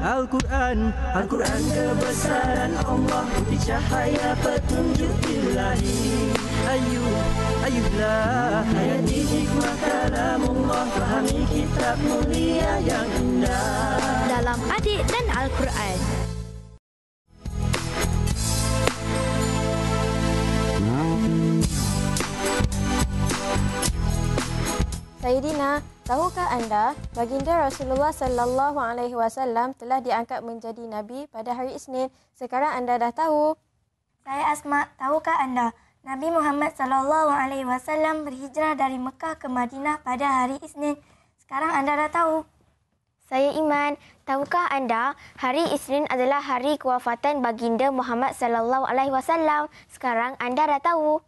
Al-Quran, Al-Quran kebesaran Allah, putih cahaya petunjuk ilahi. Ayuhlah hayati hikmah kalamullah, fahami kitab mulia yang indah. Dalam Adik dan Al-Quran. Sayyidina, tahukah anda baginda Rasulullah sallallahu alaihi wasallam telah diangkat menjadi nabi pada hari Isnin? Sekarang anda dah tahu. Saya Asma, tahukah anda Nabi Muhammad sallallahu alaihi wasallam berhijrah dari Mekah ke Madinah pada hari Isnin? Sekarang anda dah tahu. Saya Iman, tahukah anda hari Isnin adalah hari kewafatan baginda Muhammad sallallahu alaihi wasallam? Sekarang anda dah tahu.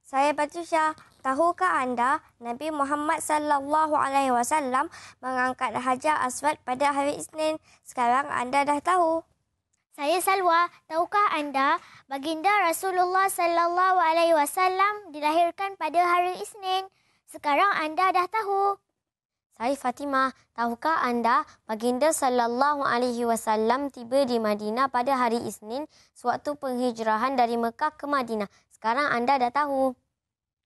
Saya Batusha, tahukah anda Nabi Muhammad sallallahu alaihi wasallam mengangkat Hajar Aswad pada hari Isnin? Sekarang anda dah tahu. Saya Salwa, tahukah anda baginda Rasulullah sallallahu alaihi wasallam dilahirkan pada hari Isnin? Sekarang anda dah tahu. Saya Fatimah, tahukah anda baginda sallallahu alaihi wasallam tiba di Madinah pada hari Isnin sewaktu penghijrahan dari Mekah ke Madinah? Sekarang anda dah tahu.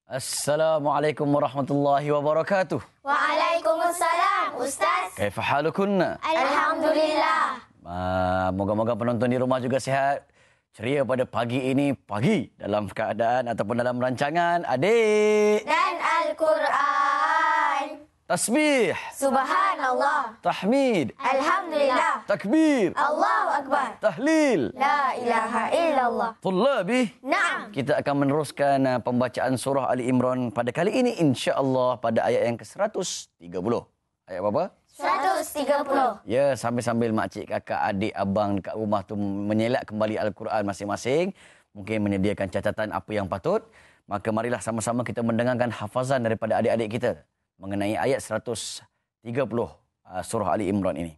Assalamualaikum warahmatullahi wabarakatuh. Waalaikumsalam, Ustaz. Kaifa halukunna? Alhamdulillah. Moga-moga penonton di rumah juga sihat. Ceria pada pagi ini, pagi dalam keadaan ataupun dalam rancangan Adik Dan Al-Quran. Tasbih, Subhanallah. tahmid, Alhamdulillah. takbir, Allahu Akbar. tahlil. La ilaha illallah. Tullabi, Naam. kita akan meneruskan pembacaan surah Ali Imran pada kali ini insya-Allah pada ayat yang ke-130. Ayat berapa? 130. Ya, sambil-sambil makcik, kakak, adik, abang dekat rumah tu menyelak kembali Al-Quran masing-masing. Mungkin menyediakan catatan apa yang patut. Maka marilah sama-sama kita mendengarkan hafazan daripada adik-adik kita mengenai ayat 130 surah Ali Imran ini.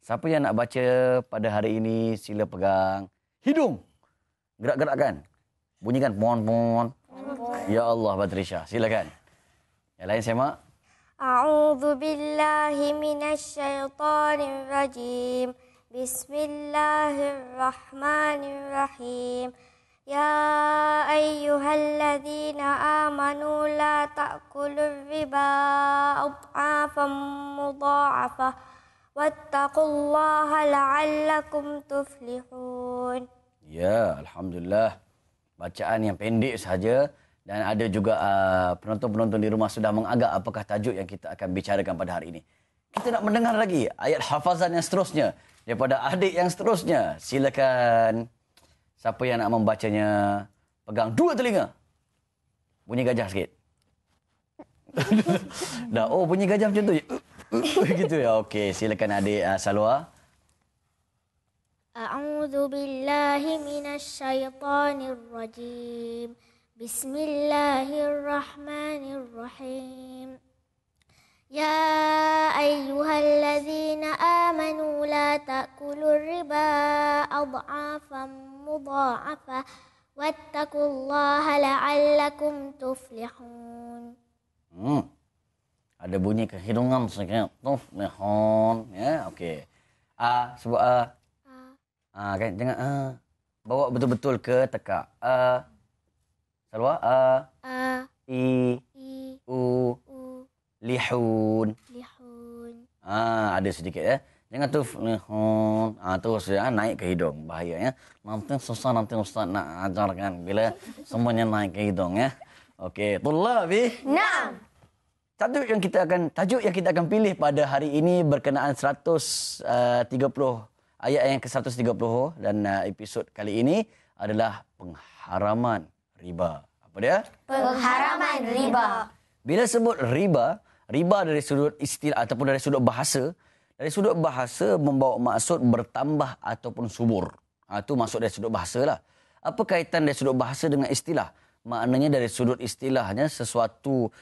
Siapa yang nak baca pada hari ini, sila pegang hidung. Gerak-gerakkan. Bunyikan pon-pon. Ya Allah, Batrisha. Silakan. Yang lain semak. A'udzu billahi minasyaitonir rajim. Bismillahirrahmanirrahim. Ya ayyuhalladzina amanu la ta'kulur riba adhafan mudha'afah wattaqullaha la'allakum tuflihun. Ya, alhamdulillah. Bacaan yang pendek saja. Dan ada juga penonton-penonton di rumah sudah mengagak apakah tajuk yang kita akan bicarakan pada hari ini. Kita nak mendengar lagi ayat hafazan yang seterusnya daripada adik yang seterusnya. Silakan. Siapa yang nak membacanya, pegang dua telinga. Bunyi gajah sikit. Dah, oh bunyi gajah macam tu je. Gitu ya. Okey, silakan adik Salwa. A'udzu billahi minasyaitonir rajim. Bismillahirrahmanirrahim. Ya ayyuhalladzina amanu la ta'kulur riba adhafan mudha'afah wattaqullaha la'allakum tuflihun. Ada bunyi kehidungan sikit. Tuflihun. Ya, okey. Sebut kan jangan bawa betul-betul ke tekak. Salwa I U lihun. Ada sedikit ya. Jangan tu lihun. Terus ya naik ke hidung. Bahaya ya. Nanti susah nanti ustaz nak ajarkan bila semuanya naik ke hidung ya. Okey, tullabi. Naam. Tajuk yang kita akan pilih pada hari ini berkenaan 130 ayat yang ke-130 dan episod kali ini adalah pengharaman riba. Apa dia? Pengharaman riba. Bila sebut riba dari sudut istilah ataupun dari sudut bahasa membawa maksud bertambah ataupun subur. Itu maksud dari sudut bahasa lah. Apa kaitan dari sudut bahasa dengan istilah? Maknanya dari sudut istilahnya sesuatu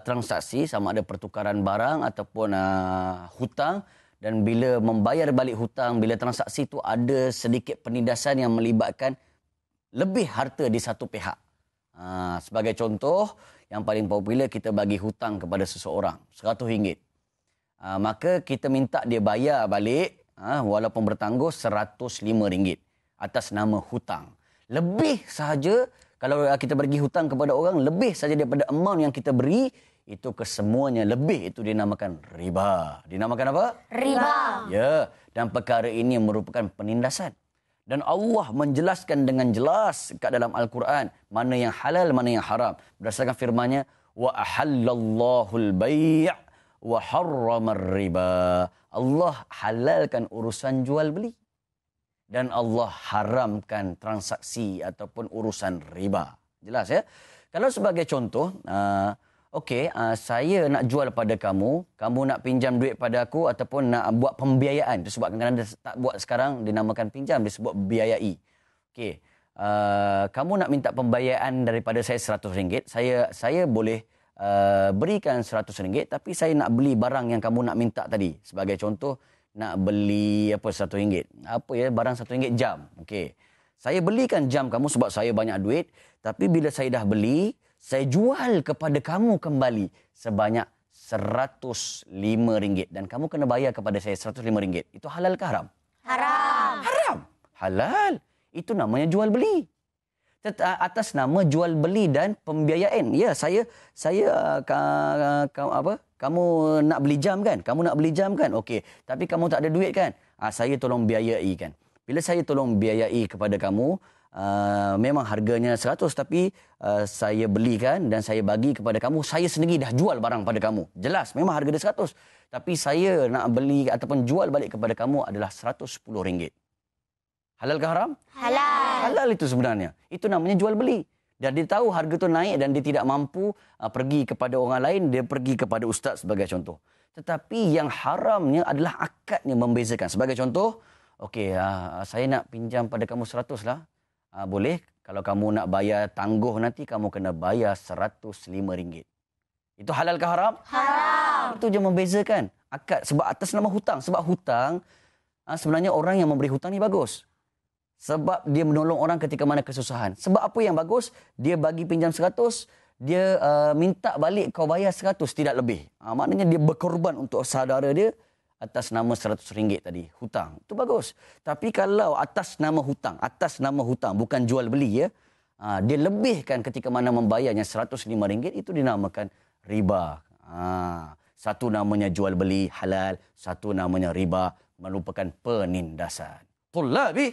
transaksi sama ada pertukaran barang ataupun hutang, dan bila membayar balik hutang, bila transaksi itu ada sedikit penindasan yang melibatkan lebih harta di satu pihak. Sebagai contoh, yang paling popular kita bagi hutang kepada seseorang, RM100. Maka kita minta dia bayar balik walaupun bertangguh RM105 atas nama hutang. Lebih sahaja kalau kita bagi hutang kepada orang, lebih saja daripada amount yang kita beri, itu kesemuanya lebih, itu dinamakan riba. Dinamakan apa? Riba. Ya, dan perkara ini merupakan penindasan. Dan Allah menjelaskan dengan jelas kat dalam Al-Quran mana yang halal, mana yang haram. Berdasarkan firman-Nya, wa ahallallahul bai' wa harramar riba. Allah halalkan urusan jual beli dan Allah haramkan transaksi ataupun urusan riba. Jelas ya? Kalau sebagai contoh, saya nak jual pada kamu, kamu nak pinjam duit pada aku ataupun nak buat pembiayaan. Itu sebab kadang-kadang dia tak buat sekarang, dinamakan pinjam, disebut biayai. Okey, kamu nak minta pembiayaan daripada saya RM100, saya boleh berikan RM100, tapi saya nak beli barang yang kamu nak minta tadi. Sebagai contoh, nak beli RM100. Barang RM1 jam. Okey. Saya belikan jam kamu sebab saya banyak duit, tapi bila saya dah beli, saya jual kepada kamu kembali sebanyak RM105 dan kamu kena bayar kepada saya RM105. Itu halal ke haram? Haram. Haram. Halal. Itu namanya jual beli. Atas nama jual beli dan pembiayaan. Ya, kamu nak beli jam kan? Kamu nak beli jam kan? Okey. Tapi kamu tak ada duit kan? Saya tolong biayai kan. Bila saya tolong biayai kepada kamu, memang harganya 100 tapi saya belikan dan saya bagi kepada kamu, saya sendiri dah jual barang pada kamu. Jelas memang harga dia 100. Tapi saya nak beli ataupun jual balik kepada kamu adalah RM110. Halal ke haram? Halal. Halal itu sebenarnya. Itu namanya jual beli. Dan dia tahu harga tu naik dan dia tidak mampu pergi kepada orang lain, dia pergi kepada ustaz sebagai contoh. Tetapi yang haramnya adalah akadnya membezakan. Sebagai contoh, okey, saya nak pinjam pada kamu 100 lah. Boleh. Kalau kamu nak bayar tangguh nanti, kamu kena bayar RM105. Itu halal ke haram? Haram. Itu je membezakan. Akad sebab atas nama hutang. Sebab hutang, sebenarnya orang yang memberi hutang ni bagus. Sebab dia menolong orang ketika mana kesusahan. Sebab apa yang bagus? Dia bagi pinjam 100, dia minta balik kau bayar 100, tidak lebih. Maknanya dia berkorban untuk saudara dia atas nama RM100 tadi, hutang. Itu bagus. Tapi kalau atas nama hutang, bukan jual beli ya, dia lebihkan ketika mana membayarnya RM105, itu dinamakan riba. Satu namanya jual beli halal, satu namanya riba, merupakan penindasan. Tullabi,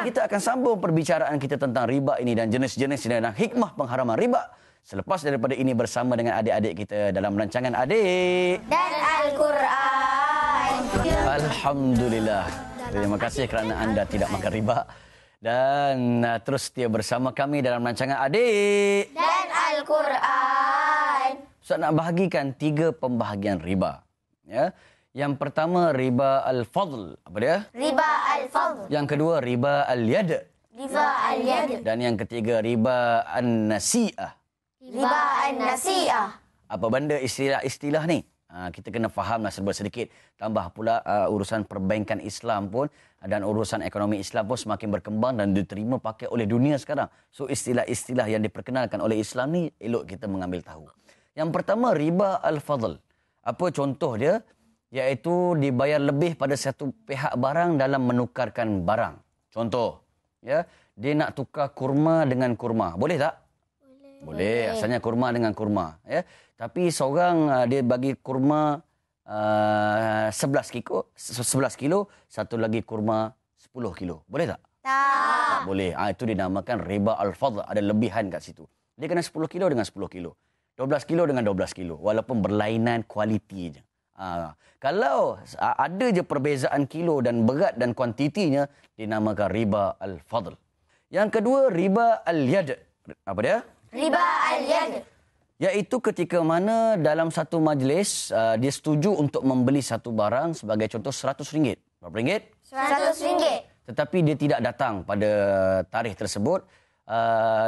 kita akan sambung perbicaraan kita tentang riba ini dan jenis-jenis dan hikmah pengharaman riba selepas daripada ini bersama dengan adik-adik kita dalam rancangan Adik Dan Al-Quran. Alhamdulillah. Terima kasih kerana anda tidak makan riba dan terus setia bersama kami dalam rancangan Adik Dan Al-Quran. Ustaz nak bahagikan 3 pembahagian riba. Ya. Yang pertama, riba al-fadl. Apa dia? Riba al-fadl. Yang kedua, riba al-yad. Riba al-yad. Dan yang ketiga, riba an-nasi'ah. Riba an-nasi'ah. Apa benda istilah-istilah ni? Kita kena fahamlah serba sedikit. Tambah pula urusan perbankan Islam pun dan urusan ekonomi Islam pun semakin berkembang dan diterima pakai oleh dunia sekarang. So istilah-istilah yang diperkenalkan oleh Islam ni elok kita mengambil tahu. Yang pertama, riba al-fadl. Apa contoh dia? Iaitu dibayar lebih pada satu pihak barang dalam menukarkan barang. Contoh, ya, dia nak tukar kurma dengan kurma. Boleh tak? Boleh. Asalnya kurma dengan kurma. Ya. Tapi seorang dia bagi kurma 11 kilo, satu lagi kurma 10 kilo. Boleh tak? Tak boleh. Itu dinamakan riba al-fadl. Ada lebihan kat situ. Dia kena 10 kilo dengan 10 kilo. 12 kilo dengan 12 kilo. Walaupun berlainan kualiti je. Kalau ada je perbezaan kilo dan berat dan kuantitinya, dinamakan riba al-fadl. Yang kedua, riba al-yad. Apa dia? Riba al-yad. Iaitu ketika mana dalam satu majlis, dia setuju untuk membeli satu barang sebagai contoh RM100. Berapa ringgit? RM100. Tetapi dia tidak datang pada tarikh tersebut.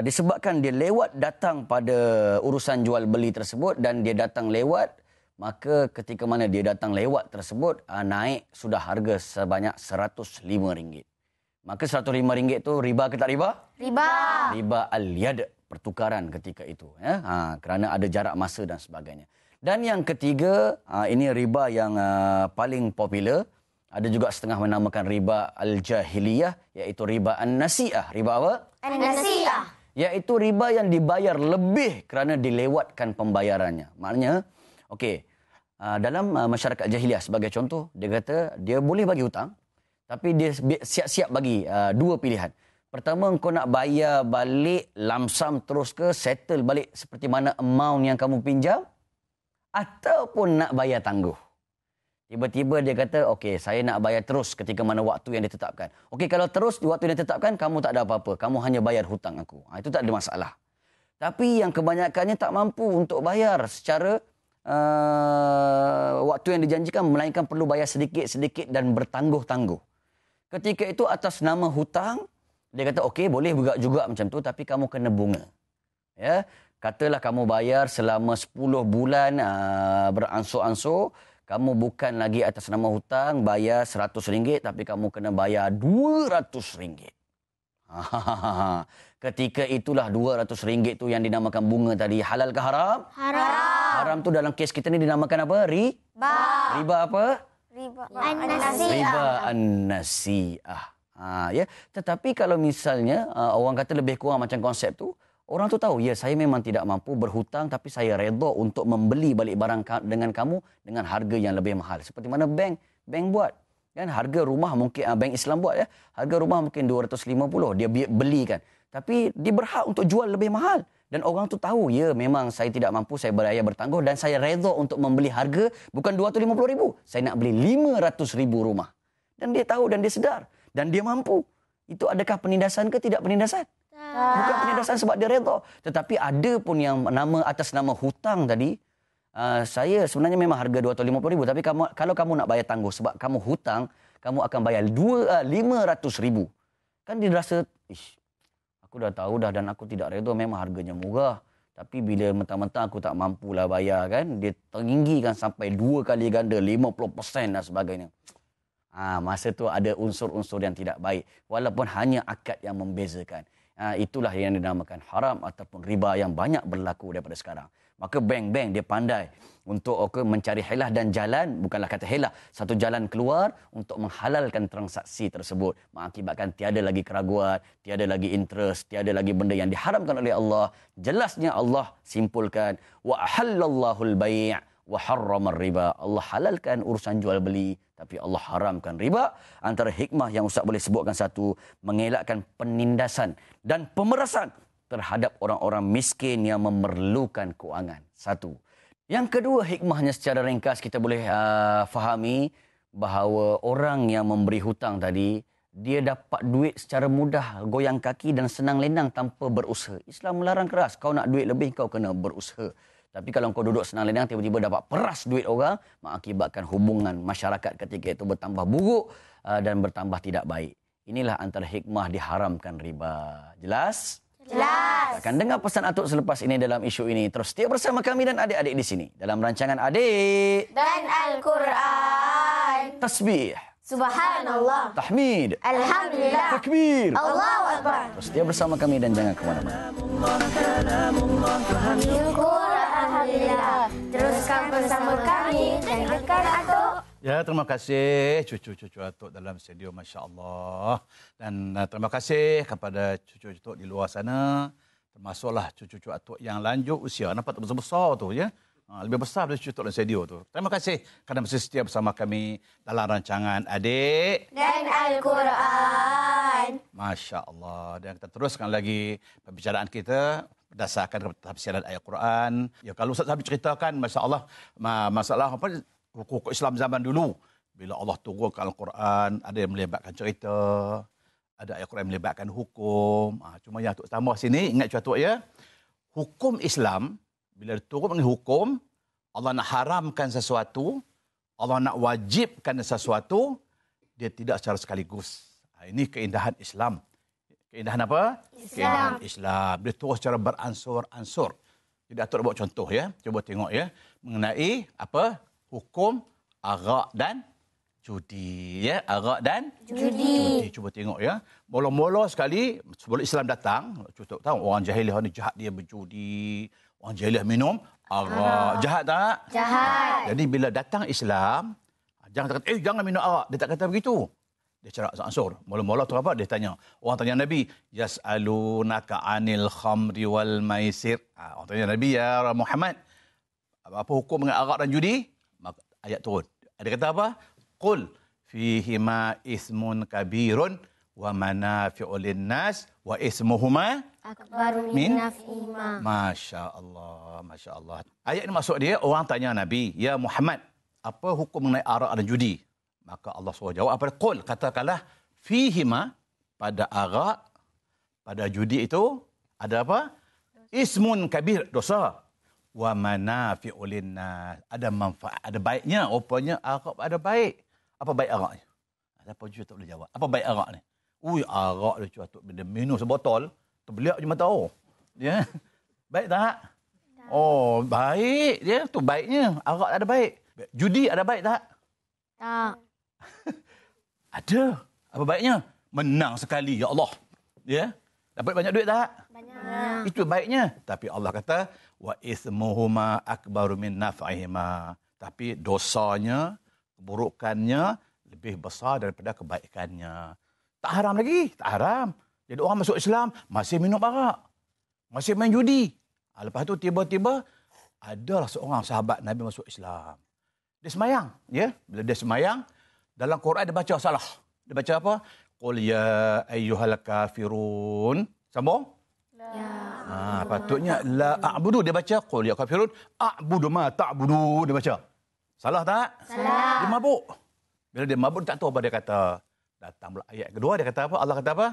Disebabkan dia lewat datang pada urusan jual beli tersebut dan dia datang lewat, maka ketika mana dia datang lewat tersebut, naik sudah harga sebanyak RM105. Maka RM105 itu riba ke tak riba? Riba. Riba al-yad, pertukaran ketika itu. Ya? Kerana ada jarak masa dan sebagainya. Dan yang ketiga, ini riba yang paling popular, Ada juga setengah menamakan riba al-jahiliyah, iaitu riba an-nasi'ah. Riba apa? An-nasi'ah. Iaitu riba yang dibayar lebih kerana dilewatkan pembayarannya. Maknanya, okey, dalam masyarakat jahiliyah sebagai contoh, dia kata dia boleh bagi hutang, tapi dia siap-siap bagi dua pilihan. Pertama, engkau nak bayar balik lamsam terus ke settle balik seperti mana amount yang kamu pinjam, ataupun nak bayar tangguh. Tiba-tiba dia kata, okey, saya nak bayar terus ketika mana waktu yang ditetapkan. Okey, kalau terus waktu yang ditetapkan, kamu tak ada apa-apa. Kamu hanya bayar hutang aku. Itu tak ada masalah. Tapi yang kebanyakannya tak mampu untuk bayar secara waktu yang dijanjikan, melainkan perlu bayar sedikit-sedikit dan bertangguh-tangguh. Ketika itu atas nama hutang, dia kata, okey, boleh juga macam tu, tapi kamu kena bunga. Ya, katalah kamu bayar selama 10 bulan beransur-ansur, kamu bukan lagi atas nama hutang bayar RM100, tapi kamu kena bayar RM200. Ketika itulah RM200 tu yang dinamakan bunga tadi. Halal ke haram? Haram. Haram tu dalam kes kita ni dinamakan apa? Riba. Riba apa? Riba an-nasi'ah. Ya. Tetapi kalau misalnya orang kata lebih kurang macam konsep tu, orang tu tahu, ya saya memang tidak mampu berhutang, tapi saya redha untuk membeli balik barang dengan kamu dengan harga yang lebih mahal. Seperti mana bank buat. Kan harga rumah mungkin bank Islam buat ya. Harga rumah mungkin 250 dia belikan. Tapi dia berhak untuk jual lebih mahal. Dan orang tu tahu, ya memang saya tidak mampu, saya beraya bertangguh dan saya redha untuk membeli harga bukan 250,000. Saya nak beli 500,000 rumah. Dan dia tahu dan dia sedar dan dia mampu. Itu adakah penindasan ke tidak penindasan? Bukan penindasan sebab dia redha. Tetapi ada pun yang atas nama hutang tadi, saya sebenarnya memang harga 250,000, tapi kalau kamu nak bayar tangguh sebab kamu hutang, kamu akan bayar 500,000. Kan dia rasa, aku dah tahu dah dan aku tidak redha, memang harganya murah. Tapi bila mentang-mentang aku tak mampulah bayar kan, dia tinggikan sampai 2 kali ganda, 50% dan sebagainya. Masa tu ada unsur-unsur yang tidak baik. Walaupun hanya akad yang membezakan. Itulah yang dinamakan haram ataupun riba yang banyak berlaku daripada sekarang. Maka bank-bank dia pandai untuk mencari helah dan jalan, bukanlah kata helah, satu jalan keluar untuk menghalalkan transaksi tersebut. Mengakibatkan tiada lagi keraguan, tiada lagi interest, tiada lagi benda yang diharamkan oleh Allah. Jelasnya Allah simpulkan, wa ahallallahu al-bai' wa harrama riba. Allah halalkan urusan jual beli, tapi Allah haramkan riba. Antara hikmah yang Ustaz boleh sebutkan satu, mengelakkan penindasan dan pemerasan terhadap orang-orang miskin yang memerlukan kewangan. Satu. Yang kedua, hikmahnya secara ringkas kita boleh fahami bahawa orang yang memberi hutang tadi, dia dapat duit secara mudah, goyang kaki dan senang lenang tanpa berusaha. Islam melarang keras. Kau nak duit lebih, kau kena berusaha. Tapi kalau kau duduk senang lenang, tiba-tiba dapat peras duit orang, mengakibatkan hubungan masyarakat ketika itu bertambah buruk dan bertambah tidak baik. Inilah antara hikmah diharamkan riba. Jelas? Jelas. Akan dengar pesan Atuk selepas ini dalam isu ini. Terus setia bersama kami dan adik-adik di sini dalam rancangan Adik Dan Al-Quran. Tasbih, Subhanallah. tahmid, Alhamdulillah. takbir. Allahu Akbar. Terus setia bersama kami dan jangan ke mana-mana. Syukur Alhamdulillah. Teruskan bersama kami dan dengarkan Atuk. Ya, terima kasih cucu-cucu Atuk dalam studio, Masya Allah. Dan terima kasih kepada cucu-cucu di luar sana. Termasuklah cucu-cucu Atuk yang lanjut usia. Nampak tak besar-besar tu ya. Lebih besar dari cucu dalam studio tu. Terima kasih kerana masih setia bersama kami dalam rancangan Adik Dan Al-Quran. Masya Allah. Dan kita teruskan lagi pembicaraan kita berdasarkan tafsiran ayat Quran. Ya, kalau Ustaz Habib ceritakan, Masya Allah, masalah apa, hukum Islam zaman dulu. Bila Allah turunkan Al-Quran, ada yang melibatkan cerita, ada ayat Quran melibatkan hukum. Cuma yang Atuk tambah sini, ingat Atuk ya, hukum Islam, bila turun dengan hukum, Allah nak haramkan sesuatu, Allah nak wajibkan sesuatu, dia tidak secara sekaligus. Ini keindahan Islam. Keindahan apa? Islam. Keindahan Islam. Dia turun secara beransur-ansur. Jadi Atuk nak buat contoh ya. Cuba tengok ya. Mengenai apa? Hukum arak dan judi. Ya, arak dan judi. Cuba tengok ya. Mula-mula sekali sebelum Islam datang, cuba tahu orang jahiliah ni jahat, dia berjudi. Orang jahiliah minum arak. Jahat tak? Jahat. Jadi bila datang Islam, Jangan kata, jangan minum arak. Dia tak kata begitu. Dia cakap ansur. Mula-mula tu apa? Dia tanya. Orang tanya Nabi, yas'alunaka 'anil khamri wal maisir. Orang tanya Nabi, ya Muhammad, apa hukum dengan arak dan judi? Maka ayat turun. Dia kata apa? Qul fihima ismun kabirun wa manafi'u linnas wa ismuhuma Akbaru min naf'ihima. Masya Allah, Masya Allah. Ayat ini maksud dia, orang tanya Nabi, ya Muhammad, apa hukum mengenai arak dan judi? Maka Allah suruh jawab apa? Qul, katakanlah, fihima, pada arak, pada judi itu, ada apa? Ismun kabir, dosa. Wa manafi'u linnas, ada manfaat, ada baiknya. Rupanya arak ada baik. Apa baik araknya? Apa juga tak boleh jawab. Apa baik arak ni? Arak dia cuba dia minum sebotol, terbeliak je mata tahu. Ya. Baik tak? Oh, baik dia. Tu baiknya. Arak ada baik. Judi ada baik tak? Tak. Ada. Apa baiknya? Menang sekali, ya Allah. Ya. Dapat banyak duit tak? Banyak. Itu baiknya. Tapi Allah kata, wa ismuhuma akbaru min naf'ihima. Tapi dosanya, keburukannya lebih besar daripada kebaikannya. Tak haram lagi. Tak haram. Jadi orang masuk Islam, masih minum arak. Masih main judi. Lepas tu tiba-tiba, adalah seorang sahabat Nabi masuk Islam. Dia semayang. Ya? Bila dia semayang, dalam Quran dia baca salah. Dia baca apa? Qul ya ayyuhal kafirun. Sambung? Ya. Patutnya la a'budu. Dia baca qul ya kafirun. A'budu ma ta'budu. Dia baca. Salah tak? Salah. Dia mabuk. Bila dia mabuk, tak tahu apa dia kata. Datang pula ayat kedua, dia kata apa? Allah kata apa?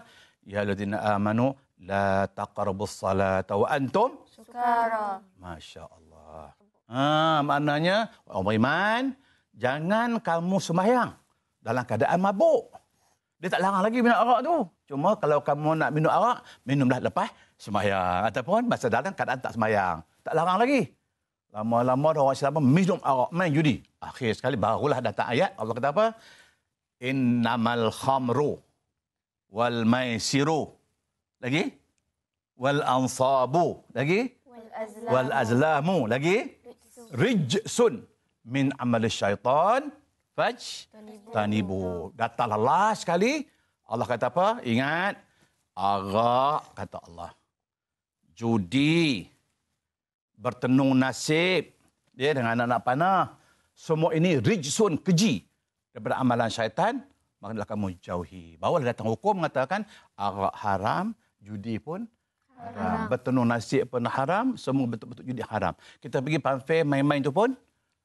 Ya allazina amanu la taqrabus salata wa antum Sukara. Masya Allah. Maknanya, orang beriman, jangan kamu sembahyang dalam keadaan mabuk. Dia tak larang lagi minum arak tu. Cuma kalau kamu nak minum arak, minumlah lepas sembahyang. Ataupun masa dalam keadaan tak sembahyang. Tak larang lagi. Lama-lama orang Islam minum arak, main judi. Akhir sekali barulah datang ayat. Allah kata apa? Innamal khamru wal maisiru. Lagi? Wal ansabu. Lagi? Wal azlamu. Lagi? Rijsun min amal syaitan. Tanibu. Datanglah last sekali. Allah kata apa? Ingat. Arak, kata Allah. Judi. Bertenung nasib. Dia dengan anak-anak panah. Semua ini rijsun, keji. Daripada amalan syaitan, maka adalah kamu jauhi. Barulah datang hukum mengatakan arak haram, judi pun haram. Bertenung nasib pun haram, semua betul-betul judi haram. Kita pergi panfir main-main tu pun,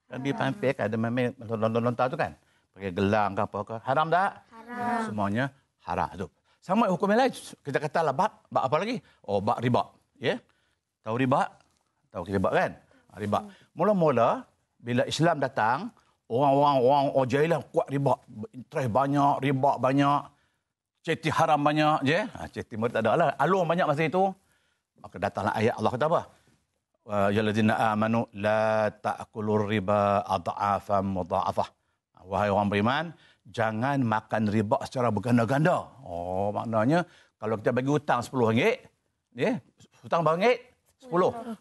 kan pergi panfir kan ada main-main lontar-lontar tu kan. Pakai gelang ke apa ke. Haram tak? Haram. Semuanya haram tu. Sama hukum yang lain. Kita katalah bab apa lagi? Oh, bab riba. Ya. Tahu riba? Tahu riba kan? Riba. Mula-mula bila Islam datang, orang jahiliah kuat riba. Interest banyak, riba banyak. Ceti haram banyak je. Ceti murid tak ada lah. Alur banyak masa itu. Maka datanglah ayat Allah kata apa? Ya allazina amanu la ta'kulur riba adha'afan mudha'afah. Wahai orang beriman, jangan makan riba secara berganda-ganda. Oh, maknanya kalau kita bagi hutang RM10, ya, hutang berapa ringgit? 10.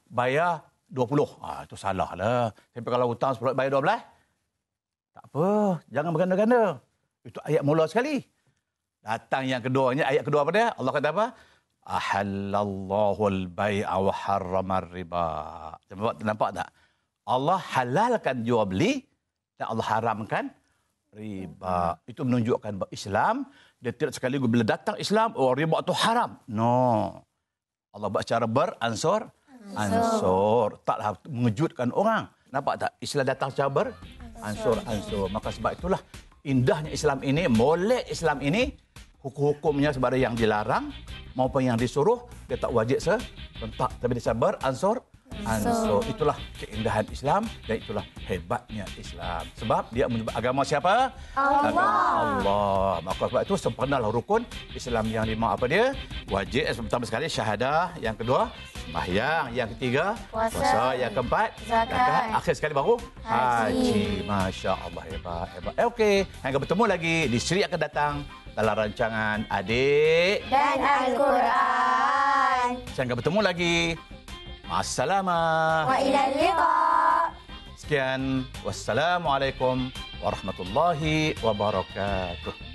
Bayar 20. Itu salah lah. Tapi kalau hutang 10 bayar 12, tak apa, jangan berganda-ganda. Itu ayat mula sekali. Datang yang keduanya, ayat kedua apa dia? Allah kata apa? Ahallallahu al-bai'a wa harramar riba. Nampak tak? Allah halalkan jual beli dan Allah haramkan riba. Itu menunjukkan bahawa Islam, dia tidak sekaligus bila datang Islam, riba itu haram. No. Allah buat cara beransur. Ansur. Taklah mengejutkan orang. Nampak tak? Islam datang secara beransur-ansur. Maka sebab itulah indahnya Islam ini, molek Islam ini, hukum-hukumnya sebagai yang dilarang maupun yang disuruh, dia tak wajib serentak. Tapi dia beransur. Itulah keindahan Islam dan itulah hebatnya Islam. Sebab dia menyebut agama siapa? Allah. Maka sebab itu sempurnalah rukun Islam yang lima. Apa dia? Wajib pertama sekali syahadah, yang kedua sembahyang, yang ketiga puasa, yang keempat zakat, akhir sekali baru haji. Masya-Allah, hebat. Okey, hingga bertemu lagi di seri akan datang dalam rancangan Adik Dan Al-Quran. Sampai bertemu lagi. Assalamualaikum. Wa ilal liqa. Sekian, wassalamualaikum warahmatullahi wabarakatuh.